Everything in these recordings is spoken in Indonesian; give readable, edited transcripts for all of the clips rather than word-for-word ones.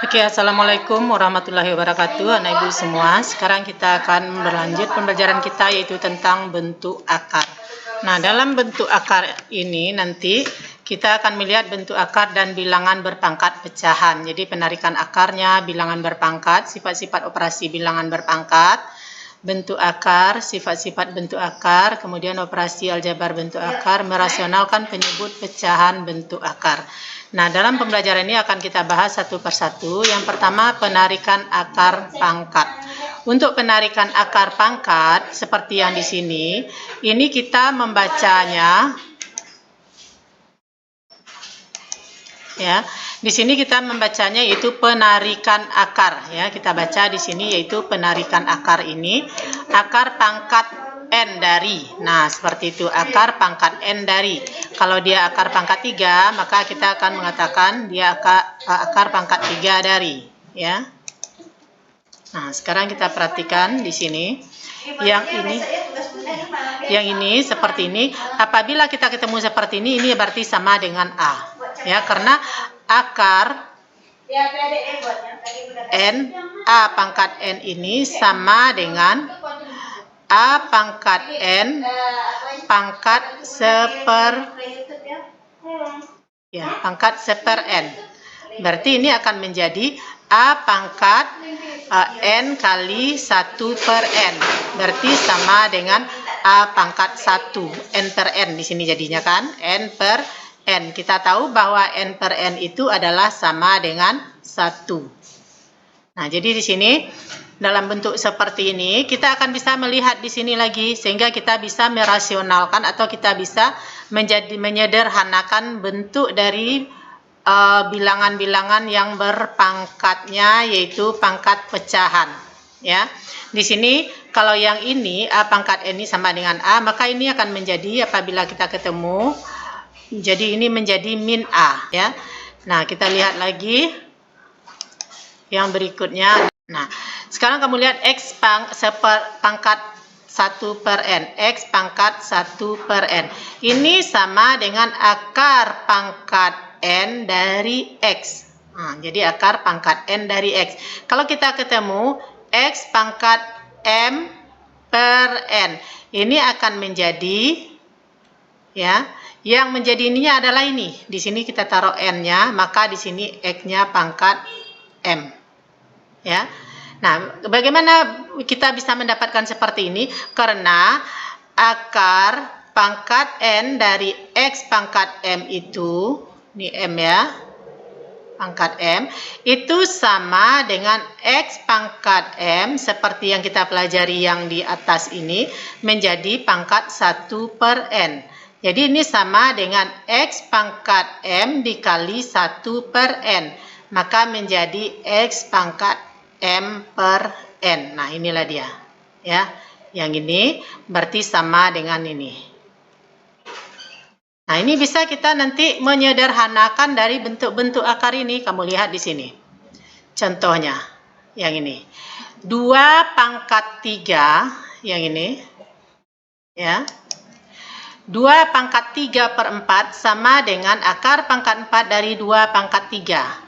Oke, Assalamualaikum warahmatullahi wabarakatuh, anak ibu semua. Sekarang kita akan berlanjut pembelajaran kita, yaitu tentang bentuk akar. Nah, dalam bentuk akar ini nanti kita akan melihat bentuk akar dan bilangan berpangkat pecahan. Jadi penarikan akarnya, bilangan berpangkat, sifat-sifat operasi bilangan berpangkat, bentuk akar, sifat-sifat bentuk akar, kemudian operasi aljabar bentuk akar, merasionalkan penyebut pecahan bentuk akar. Nah, dalam pembelajaran ini akan kita bahas satu persatu. Yang pertama, penarikan akar pangkat. Untuk penarikan akar pangkat, seperti yang di sini, ini kita membacanya, ya. Di sini kita membacanya yaitu penarikan akar, ya. Kita baca di sini yaitu penarikan akar ini, akar pangkat N dari. Nah, seperti itu, akar pangkat N dari. Kalau dia akar pangkat 3, maka kita akan mengatakan dia akar pangkat 3 dari, ya. Nah, sekarang kita perhatikan di sini. Yang ini seperti ini. Apabila kita ketemu seperti ini berarti sama dengan A, ya, karena akar N, A pangkat N ini sama dengan A pangkat N pangkat pangkat seper N. Berarti ini akan menjadi A pangkat N kali 1 per N. Berarti sama dengan A pangkat 1, N per N di sini jadinya kan, N per N. Kita tahu bahwa N per N itu adalah sama dengan 1. Nah, jadi di sini dalam bentuk seperti ini kita akan bisa melihat di sini lagi, sehingga kita bisa merasionalkan atau kita bisa menyederhanakan bentuk dari bilangan-bilangan yang berpangkatnya, yaitu pangkat pecahan, ya. Di sini kalau yang ini A pangkat N ini sama dengan A, maka ini akan menjadi, apabila kita ketemu, jadi ini menjadi min A, ya. Nah, kita lihat lagi yang berikutnya. Nah, sekarang kamu lihat X pangkat 1 per N. X pangkat 1 per N. Ini sama dengan akar pangkat N dari X. Nah, jadi akar pangkat N dari X. Kalau kita ketemu X pangkat M per N, ini akan menjadi, ya, yang menjadi ininya adalah ini. Di sini kita taruh N-nya, maka di sini X-nya pangkat M. Ya. Nah, bagaimana kita bisa mendapatkan seperti ini? Karena akar pangkat N dari X pangkat M itu, ini M ya, pangkat M, itu sama dengan X pangkat M, seperti yang kita pelajari yang di atas ini, menjadi pangkat 1 per N. Jadi ini sama dengan X pangkat M dikali 1 per N. Maka menjadi X pangkat M per N. Nah, inilah dia, ya. Yang ini berarti sama dengan ini. Nah, ini bisa kita nanti menyederhanakan dari bentuk-bentuk akar ini. Kamu lihat di sini. Contohnya, yang ini. 2 pangkat 3, yang ini, ya. 2 pangkat 3 per 4 sama dengan akar pangkat 4 dari 2 pangkat 3.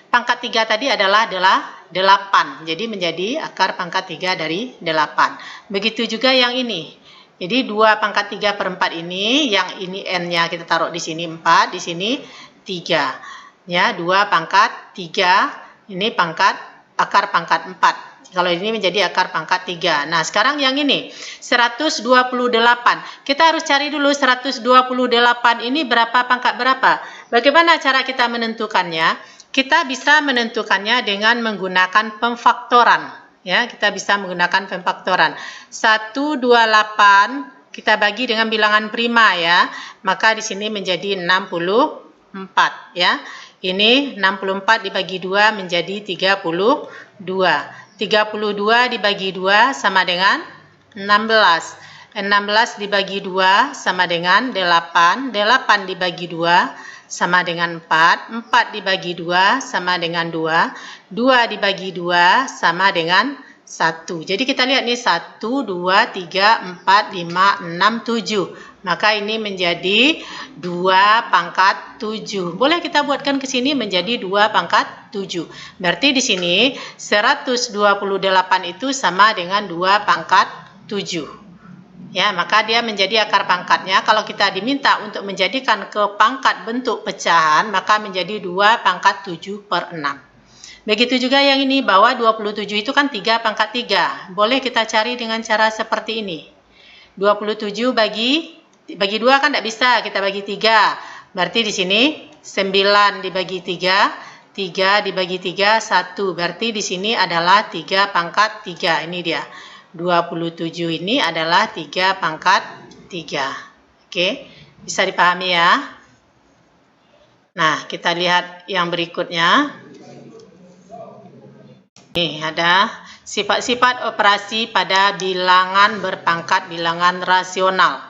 Pangkat 3 tadi adalah 8. Jadi menjadi akar pangkat 3 dari 8. Begitu juga yang ini. Jadi 2 pangkat 3 per 4 ini, yang ini N-nya kita taruh di sini 4, di sini 3. Ya, 2 pangkat 3, ini akar pangkat 4. Kalau ini menjadi akar pangkat 3. Nah, sekarang yang ini 128. Kita harus cari dulu 128 ini berapa pangkat berapa. Bagaimana cara kita menentukannya? Kita bisa menentukannya dengan menggunakan pemfaktoran, ya. Kita bisa menggunakan pemfaktoran. 128 kita bagi dengan bilangan prima, ya. Maka di sini menjadi 64, ya. Ini 64 dibagi 2 menjadi 32. 32 dibagi 2 sama dengan 16. 16 dibagi 2 sama dengan 8. 8 dibagi 2 sama dengan 4. 4 dibagi 2 sama dengan 2. 2 dibagi 2 sama dengan 1. Jadi kita lihat nih 1, 2, 3, 4, 5, 6, 7. Maka ini menjadi 2 pangkat 7. Boleh kita buatkan ke sini menjadi 2 pangkat 7. Berarti di sini 128 itu sama dengan 2 pangkat 7. Ya, maka dia menjadi akar pangkatnya. Kalau kita diminta untuk menjadikan ke pangkat bentuk pecahan, maka menjadi 2 pangkat 7 per 6. Begitu juga yang ini, bahwa 27 itu kan 3 pangkat 3. Boleh kita cari dengan cara seperti ini. 27 bagi 2 kan tidak bisa, kita bagi 3. Berarti di sini 9 dibagi 3, 3 dibagi 3, 1. Berarti di sini adalah 3 pangkat 3. Ini dia. 27 ini adalah 3 pangkat 3. Oke, bisa dipahami ya? Nah, kita lihat yang berikutnya. Ini ada sifat-sifat operasi pada bilangan berpangkat bilangan rasional.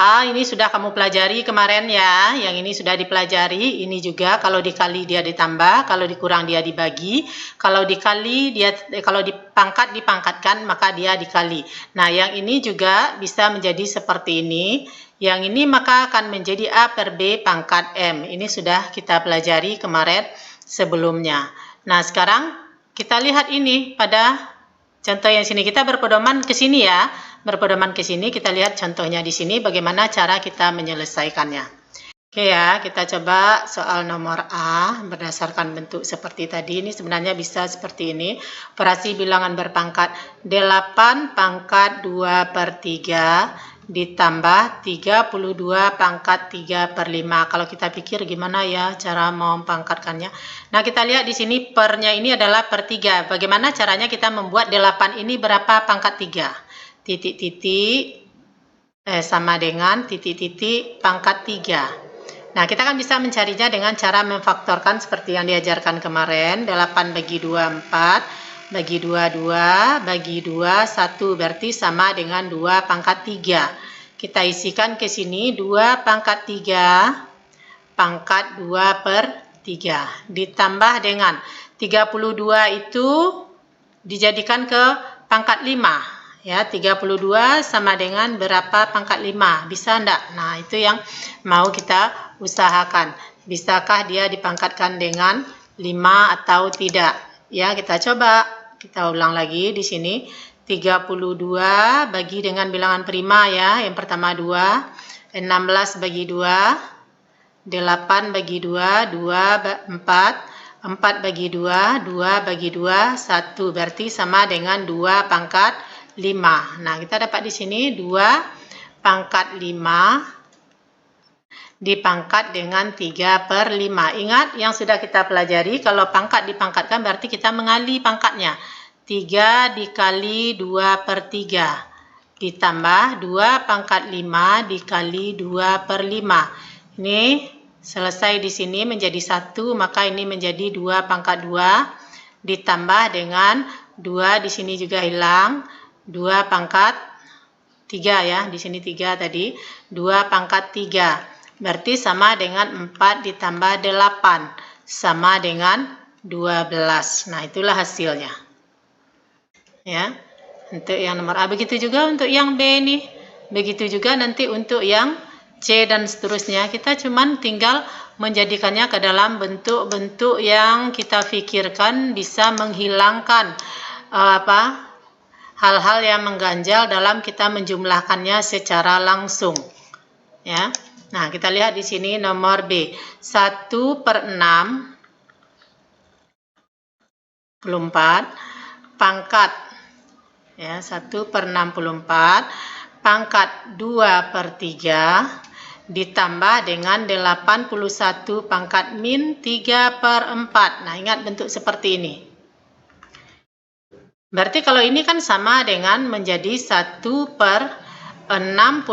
Ini sudah kamu pelajari kemarin ya, yang ini sudah dipelajari. Ini juga kalau dikali dia ditambah, kalau dikurang dia dibagi, kalau dikali dia, kalau dipangkat dipangkatkan maka dia dikali. Nah, yang ini juga bisa menjadi seperti ini. Yang ini maka akan menjadi A per B pangkat M. Ini sudah kita pelajari kemarin sebelumnya. Nah, sekarang kita lihat ini pada contoh yang sini. Kita berpedoman ke sini ya. Berpedoman ke sini, kita lihat contohnya di sini bagaimana cara kita menyelesaikannya. Oke ya, kita coba soal nomor A berdasarkan bentuk seperti tadi. Ini sebenarnya bisa seperti ini. Operasi bilangan berpangkat 8 pangkat 2 per 3 ditambah 32 pangkat 3 per 5. Kalau kita pikir gimana ya cara mempangkatkannya. Nah, kita lihat di sini pernya ini adalah per 3. Bagaimana caranya kita membuat 8 ini berapa pangkat 3? Titik-titik sama dengan titik-titik pangkat 3. Nah, kita kan bisa mencarinya dengan cara memfaktorkan seperti yang diajarkan kemarin. 8 bagi 2, 4. Bagi 2, 2. Bagi 2, 1. Berarti sama dengan 2 pangkat 3. Kita isikan ke sini 2 pangkat 3 pangkat 2 per 3. Ditambah dengan 32 itu dijadikan ke pangkat 5. Ya, 32 sama dengan berapa pangkat 5? Bisa enggak? Nah, itu yang mau kita usahakan. Bisakah dia dipangkatkan dengan 5 atau tidak? Ya, kita coba. Kita ulang lagi di sini. 32 bagi dengan bilangan prima ya. Yang pertama 2. 16 bagi 2. 8 bagi 2. 4. 4 bagi 2. 2 bagi 2. 1. Berarti sama dengan 2 pangkat 5. Nah, kita dapat di sini 2 pangkat 5 dipangkat dengan 3 per 5. Ingat yang sudah kita pelajari, kalau pangkat dipangkatkan berarti kita mengali pangkatnya. 3 dikali 2 per 3 ditambah 2 pangkat 5 dikali 2 per 5. Ini selesai di sini menjadi 1, maka ini menjadi 2 pangkat 2 ditambah dengan 2 di sini juga hilang. 2 pangkat 3 ya, di sini 3 tadi, 2 pangkat 3, berarti sama dengan 4 ditambah 8, sama dengan 12. Nah, itulah hasilnya. Ya, untuk yang nomor A. Begitu juga untuk yang B nih, begitu juga nanti untuk yang C dan seterusnya. Kita cuman tinggal menjadikannya ke dalam bentuk-bentuk yang kita pikirkan bisa menghilangkan hal-hal yang mengganjal dalam kita menjumlahkannya secara langsung. Ya. Nah, kita lihat di sini nomor B. 1 per 6 pangkat ya, 1 per 64 pangkat 2 per 3 ditambah dengan 81 pangkat min 3 per 4. Nah, ingat bentuk seperti ini. Berarti kalau ini kan sama dengan menjadi 1 per 64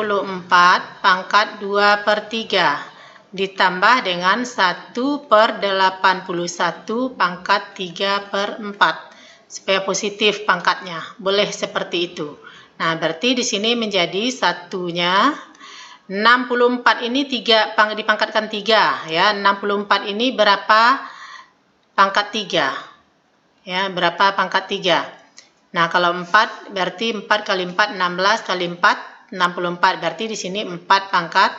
pangkat 2 per 3 ditambah dengan 1 per 81 pangkat 3 per 4 supaya positif pangkatnya. Boleh seperti itu. Nah, berarti di sini menjadi satunya 64 ini 3 dipangkatkan 3 ya. 64 ini berapa pangkat 3? Ya, berapa pangkat 3? Nah, kalau 4 berarti 4 kali 4 16 kali 4 64, berarti di sini 4 pangkat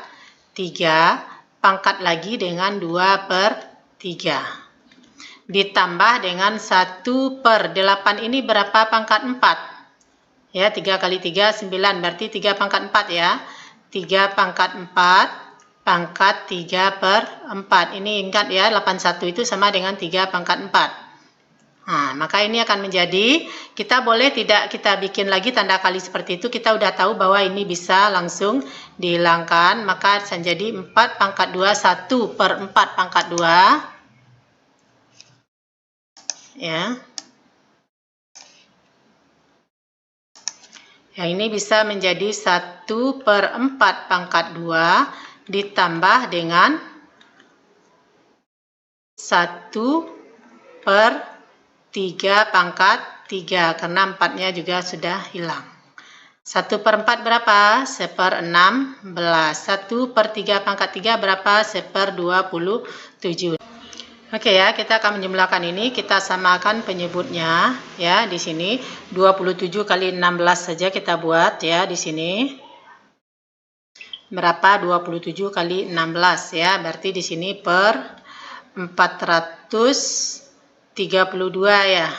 3, pangkat lagi dengan 2/3. Ditambah dengan 1/8, ini berapa pangkat 4? Ya, 3 kali 3, 9, berarti 3 pangkat 4 ya. 3 pangkat 4, pangkat 3/4. Ini ingat ya, 81 itu sama dengan 3 pangkat 4. Nah, maka ini akan menjadi, kita boleh tidak kita bikin lagi tanda kali seperti itu, kita udah tahu bahwa ini bisa langsung dihilangkan, maka akan jadi 4 pangkat 2, 1/4 pangkat 2. Ya. Yang ini bisa menjadi 1/4 pangkat 2 ditambah dengan 1/3 pangkat 3, karena 4-nya juga sudah hilang. 1/4 berapa? 1/16. 1/3 pangkat 3 berapa? 1/27. Oke ya, kita akan menjumlahkan ini, kita samakan penyebutnya ya. Di sini 27 kali 16 saja kita buat ya di sini. Berapa? 27 kali 16 ya. Berarti di sini per 432 ya.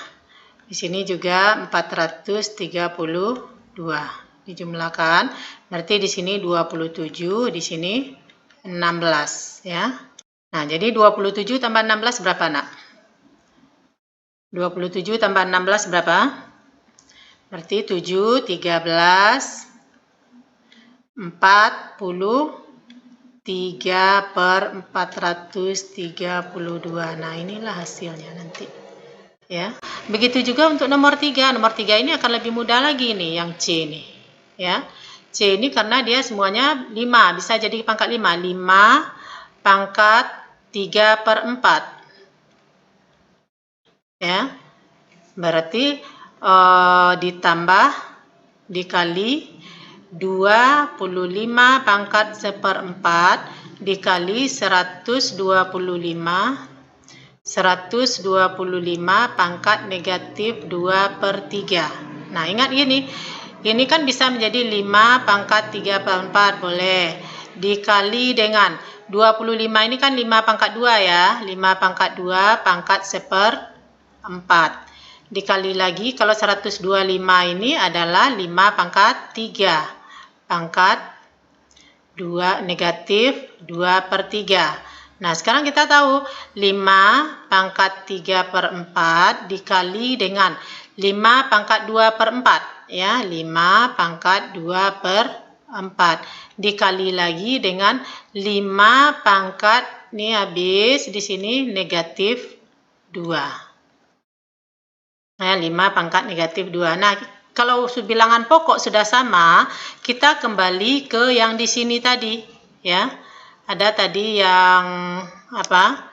Di sini juga 432 dijumlahkan. Berarti di sini 27, di sini 16 ya. Nah, jadi 27 tambah 16 berapa, Nak? 27 tambah 16 berapa? Berarti 7, 13, 43/432. Nah, inilah hasilnya nanti. Ya. Begitu juga untuk nomor 3. Nomor 3 ini akan lebih mudah lagi nih, yang C nih. Ya. C ini karena dia semuanya 5, bisa jadi pangkat 5. 5 pangkat 3/4 ya, berarti ditambah dikali 25 pangkat 1/4 dikali 125 pangkat negatif 2/3. Nah, ingat gini, ini kan bisa menjadi 5 pangkat 3/4, boleh dikali dengan 25, ini kan 5 pangkat 2 ya, 5 pangkat 2 pangkat 1/4. Dikali lagi, kalau 125 ini adalah 5 pangkat 3 pangkat 2 negatif 2/3. Nah, sekarang kita tahu 5 pangkat 3/4 dikali dengan 5 pangkat 2/4 ya, 5 pangkat 2/4 dikali lagi dengan 5 pangkat, ini habis di sini negatif 2. Nah, 5 pangkat negatif 2. Nah, kalau bilangan pokok sudah sama, kita kembali ke yang di sini tadi ya. Ada tadi yang apa?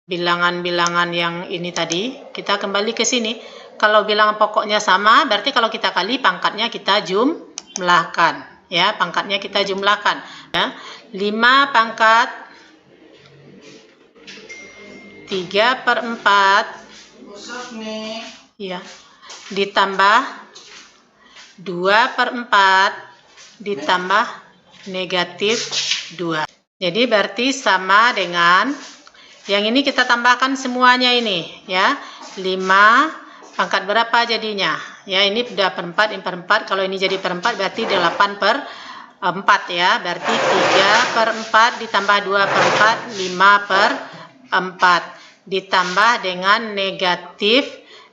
Bilangan-bilangan yang ini tadi, kita kembali ke sini. Kalau bilangan pokoknya sama, berarti kalau kita kali pangkatnya kita jumlahkan. Ya, pangkatnya kita jumlahkan ya. 5 pangkat 3/4 ya, ditambah 2/4 ditambah negatif 2. Jadi berarti sama dengan yang ini, kita tambahkan semuanya ini ya. 5 pangkat berapa jadinya? Ya, ini udah per 4, ini per 4. Kalau ini jadi per 4 berarti 8/4 ya. Berarti 3/4 ditambah 2/4, 5/4 ditambah dengan negatif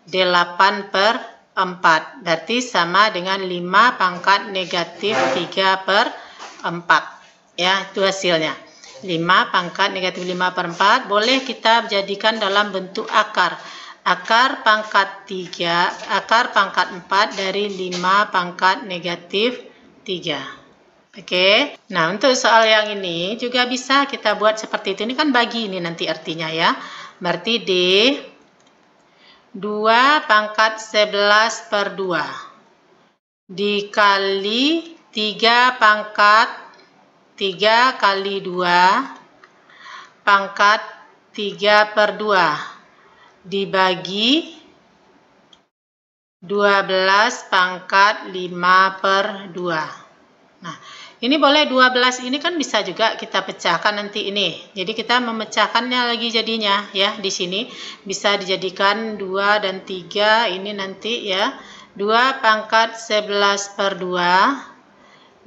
8/4. Berarti sama dengan 5 pangkat negatif 3/4. Ya, itu hasilnya. 5 pangkat negatif 5/4 boleh kita jadikan dalam bentuk akar. Akar pangkat 3, akar pangkat 4 dari 5 pangkat negatif 3. Oke. Nah, untuk soal yang ini juga bisa kita buat seperti itu. Ini kan bagi ini nanti artinya ya. Berarti D 2 pangkat 11/2 dikali 3 pangkat 3 kali 2 pangkat 3/2 dibagi 12 pangkat 5 per 2. Nah, ini boleh 12 ini kan bisa juga kita pecahkan nanti ini. Jadi kita memecahkannya lagi jadinya ya. Di sini bisa dijadikan 2 dan 3 ini nanti ya. 2 pangkat 11 per 2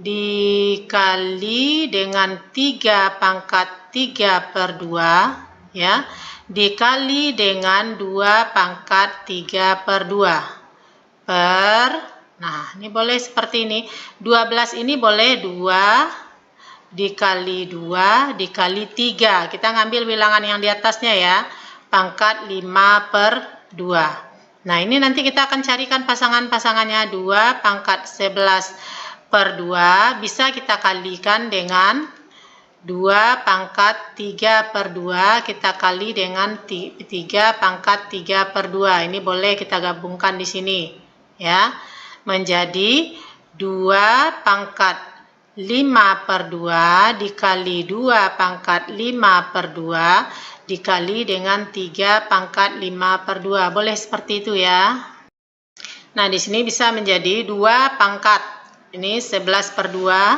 dikali dengan 3 pangkat 3 per 2 ya. Dikali dengan 2 pangkat 3 per 2 nah ini boleh seperti ini. 12 ini boleh 2 dikali 2 dikali 3. Kita ngambil bilangan yang di atasnya ya, pangkat 5 per 2. Nah ini nanti kita akan carikan pasangan-pasangannya. 2 pangkat 11 per 2 bisa kita kalikan dengan 2 pangkat 3 per 2 kita kali dengan 3 pangkat 3 per 2. Ini boleh kita gabungkan di sini ya, menjadi 2 pangkat 5 per 2 dikali 2 pangkat 5 per 2 dikali dengan 3 pangkat 5 per 2. Boleh seperti itu ya. Nah di sini bisa menjadi 2 pangkat, ini 11 per 2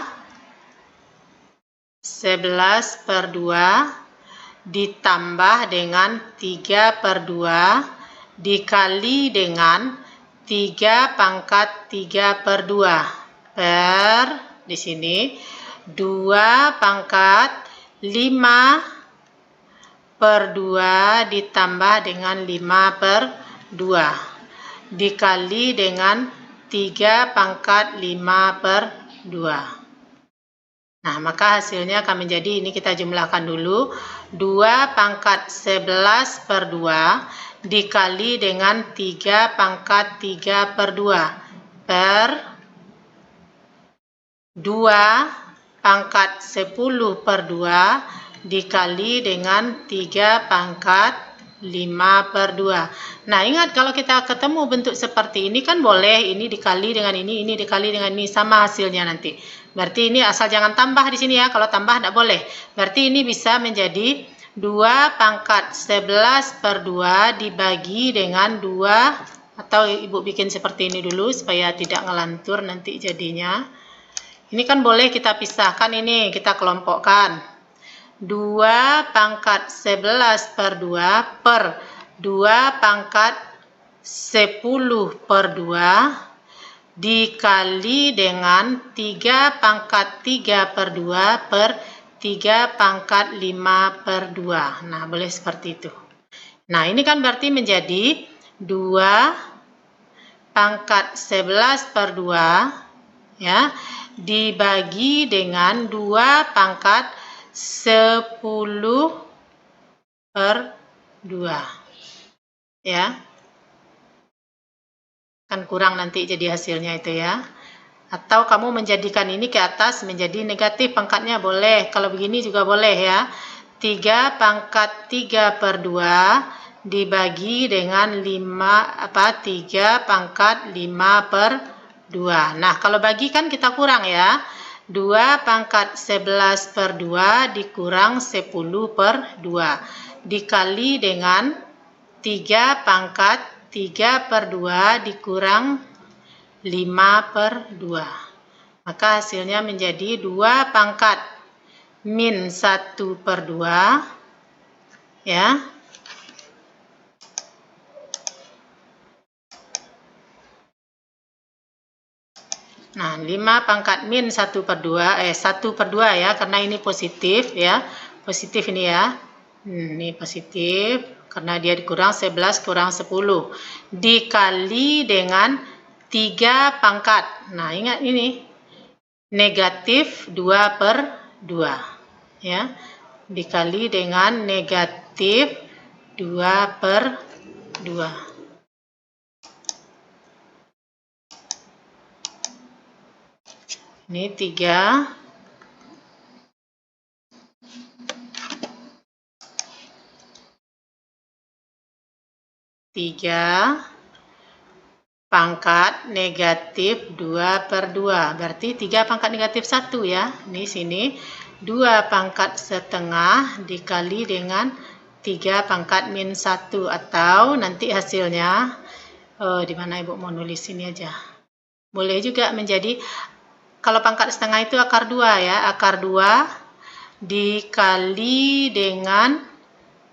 11 per 2 ditambah dengan 3 per 2 dikali dengan 3 pangkat 3 per 2 per di sini 2 pangkat 5 per 2 ditambah dengan 5 per 2 dikali dengan 3 pangkat 5 per 2. Nah, maka hasilnya akan menjadi, ini kita jumlahkan dulu, 2 pangkat 11 per 2 dikali dengan 3 pangkat 3 per 2 per 2 pangkat 10 per 2 dikali dengan 3 pangkat 5 per 2. Nah, ingat kalau kita ketemu bentuk seperti ini kan boleh ini dikali dengan ini dikali dengan ini, sama hasilnya nanti. Berarti ini asal jangan tambah di sini ya, kalau tambah tidak boleh. Berarti ini bisa menjadi 2 pangkat 11 per 2 dibagi dengan 2, atau ibu bikin seperti ini dulu supaya tidak ngelantur nanti jadinya. Ini kan boleh kita pisahkan, ini kita kelompokkan. 2 pangkat 11 per 2 per 2 pangkat 10 per 2 dikali dengan 3 pangkat 3 per 2 per 3 pangkat 5 per 2. Nah, boleh seperti itu. Nah, ini kan berarti menjadi 2 pangkat 11 per 2 ya, dibagi dengan 2 pangkat 10 per 2. Ya. Kan kurang nanti jadi hasilnya itu ya. Atau kamu menjadikan ini ke atas menjadi negatif pangkatnya boleh. Kalau begini juga boleh ya. 3 pangkat 3 per 2 dibagi dengan 3 pangkat 5 per 2. Nah, kalau bagi kan kita kurang ya. 2 pangkat 11 per 2 dikurang 10 per 2. Dikali dengan 3 pangkat 3 per 2 dikurang 5 per 2. Maka hasilnya menjadi 2 pangkat min 1 per 2. Ya. Nah, 5 pangkat min 1 per 2, 1 per 2 ya, karena ini positif ya. Positif ini ya. Ini positif, karena dia dikurang 11 kurang 10. Dikali dengan 3 pangkat. Nah, ingat ini. Negatif 2 per 2. Ya. Dikali dengan negatif 2 per 2. Ini 3. 3 pangkat negatif 2 per 2. Berarti 3 pangkat negatif 1 ya. Ini sini 2 pangkat setengah dikali dengan 3 pangkat min 1. Atau nanti hasilnya Di mana Ibu mau nulis ini aja. Boleh juga menjadi, kalau pangkat setengah itu akar 2 ya, akar 2 dikali dengan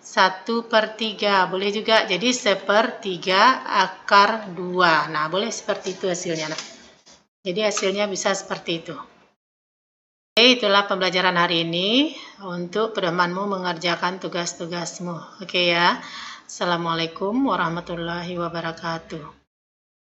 1/3. Boleh juga jadi 1/3 akar 2. Nah, boleh seperti itu hasilnya. Nah, jadi hasilnya bisa seperti itu. Oke, itulah pembelajaran hari ini untuk pedomanmu mengerjakan tugas-tugasmu. Oke ya. Assalamualaikum warahmatullahi wabarakatuh.